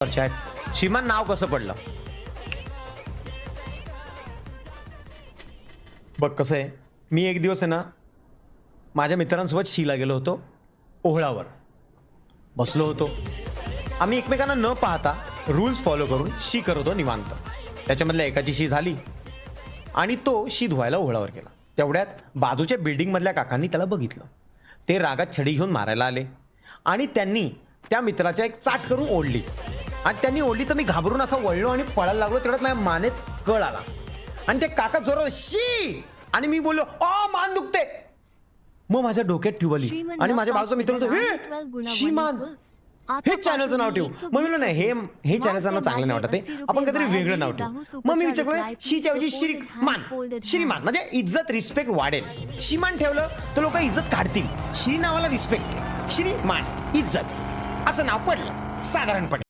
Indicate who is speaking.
Speaker 1: Chat श्रीमान नाव कसं पडलं बघ. कसं आहे, मी एक दिवस आहे ना माझ्या मित्रांसोबत शीला गेलो होतो. ओहळावर बसलो होतो आम्ही, एकमेकांना न पाहता रूल्स फॉलो करून शी करत होतो निवांत. त्याच्यामधल्या एकाची शी झाली आणि तो शी धुवायला ओहळावर गेला. तेवढ्यात बाजूच्या बिल्डिंगमधल्या काकांनी त्याला बघितलं. ते रागात छडी घेऊन मारायला आले आणि त्यांनी त्या मित्राच्या एक चाट करून ओढली आणि त्यांनी ओढली तर मी घाबरून असं वळलो आणि पळायला लागलो. तेवढ्यात माझ्या मानेत कळ आला आणि ते काका जोरात शी आणि मी बोललो आ मान दुखते. मग माझ्या डोक्यात ट्यूब आली आणि माझ्या बाजूचा मित्र म्हणतो हे श्रीमान हेच चॅनलचं नाव ठेवू. मग मी नाही हे चॅनलचं नाव चांगलं नाही वाटत आहे, आपण काहीतरी वेगळं नाव ठेवू. मग मी विचारलं शीच्या ऐवजी श्रीमान म्हणजे इज्जत रिस्पेक्ट वाढेल. श्रीमान ठेवलं तर लोक इज्जत काढतील. श्री नावाला रिस्पेक्ट, श्रीमान इज्जत असं नाव पडलं साधारणपणे.